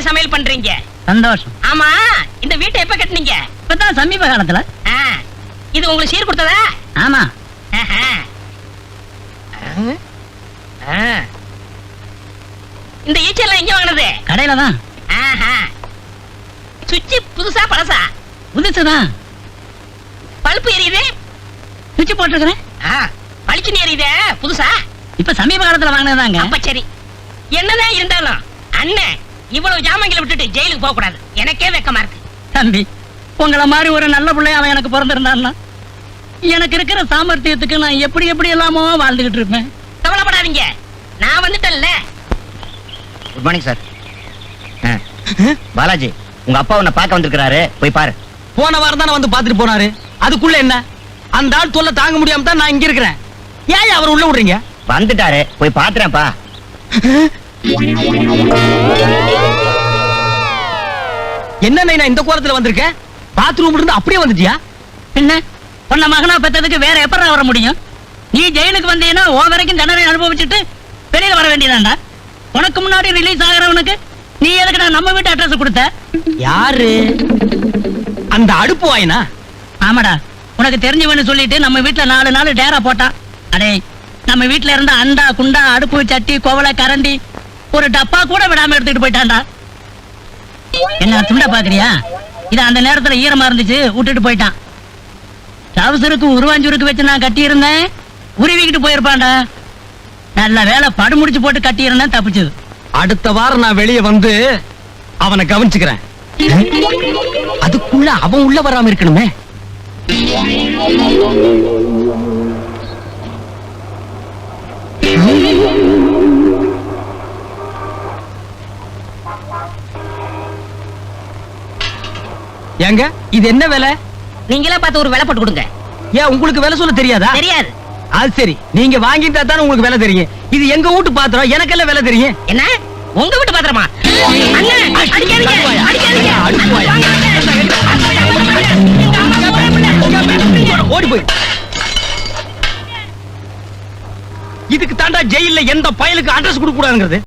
சமையல் பண்றீங்க. சந்தோஷம். ஆமா, இந்த வீட்டை எப்ப கட்டுனீங்க? இப்பதான் சமீப காலத்துல. இது உங்களுக்கு சீர் கொடுத்ததா? ஆமா. இந்த ஈச்செல்லாம் எங்க வாங்கினது? கடையில தான். சுவிட்ச் புதுசா பழசா? புதுசுதான். பல்பு எரியுது. சுவிட்ச் போட்டுருக்கிறேன். பளிச்சுன்னு எரியுது. புதுசா? இப்ப சமீப காலத்துல வாங்கினதாங்க. அப்ப சரி. என்னதான் இருந்தாலும் அண்ணன் இவ்வளவு ஜாமங்களை விட்டுட்டு ஜெயிலுக்கு போக கூடாது. எனக்கே வெக்கமா இருக்கு. தம்பி, உங்கள மாதிரி ஒரு நல்ல பிள்ளை அவன் எனக்கு பிறந்திருந்தான்னா எனக்கு இருக்கிற சாமர்த்தியத்துக்கு நான் எப்படி எப்படி எல்லாமோ வாழ்ந்துகிட்டு இருப்பேன். கவலைப்படாதீங்க, நான் வந்துட்டேன்ல. Good morning sir. பாலாஜி, உங்க அப்பா உன்னை பார்க்க வந்திருக்கிறாரு, போய் பாரு. போன வாரம் தானே வந்து பாத்துட்டு போனாரு. அதுக்குள்ள என்ன? அந்த ஆள் தொல்லை தாங்க முடியாம தான் நான் இங்க இருக்கிறேன். ஏன் அவர் உள்ள விடுறீங்க? வந்துட்டாரு, போய் பாத்துறேன்ப்பா. என்ன நான் இந்த கோரத்துல வந்திருக்கேன்? பாத்ரூம் இருந்து அப்படியே வந்துட்டியா? என்ன உன்ன மகனா பெற்றதுக்கு வேற எப்படா வர முடியும்? நீ ஜெயிலுக்கு வந்தீங்கன்னா ஓ வரைக்கும் தண்டனை அனுபவிச்சுட்டு வெளியில வர வேண்டியதாண்டா. உனக்கு முன்னாடி ரிலீஸ் ஆகிறவனுக்கு நீ எதுக்கு நான் நம்ம வீட்டு அட்ரஸ் கொடுத்த? யாரு அந்த அடுப்பு வாயினா? ஆமாடா, உனக்கு தெரிஞ்சவன்னு சொல்லிட்டு நம்ம வீட்டுல 4 நாள் டேரா போட்டான். அடே, நம்ம வீட்டுல இருந்த அண்டா குண்டா அடுப்பு சட்டி கோவலை கரண்டி ஒரு டப்பா கூட விடாம எடுத்துட்டு போயிட்டான்டா. என்ன துண்டா பாக்குறியா? இது அந்த நேரத்துல ஈரமா இருந்துச்சு, விட்டுட்டு போயிட்டான். டவுசருக்கு உருவாஞ்சூருக்கு வச்சு நான் கட்டி இருந்தேன், உருவிக்கிட்டு போயிருப்பான்டா. நல்ல வேலை படு முடிச்சு போட்டு கட்டி இருந்தேன், தப்பிச்சது. அடுத்த வாரம் நான் வெளியே வந்து அவனை கவனிச்சுக்கிறேன். அதுக்குள்ள அவன் உள்ள வராம இருக்கணுமே. ஏங்க, இது என்ன வேலை? நீங்களே பார்த்து ஒரு வேலை போட்டு கொடுங்க. ஏன் உங்களுக்கு வேலை சொல்ல தெரியாதா? தெரியாது. அது சரி, நீங்க வாங்கிட்டா தானே உங்களுக்கு வேலை தெரியும். இது எங்க வீட்டு பாத்திரம், எனக்கெல்லாம் வேலை தெரியும். என்ன உங்க வீட்டு பாத்திரமா? அண்ணன் அடிக்காதீங்க, அடிக்காதீங்க. ஓடி போய். இதுக்கு தாண்டா ஜெயில எந்த பயலுக்கு அட்ரஸ் கொடுக்க கூடாதுங்கிறது.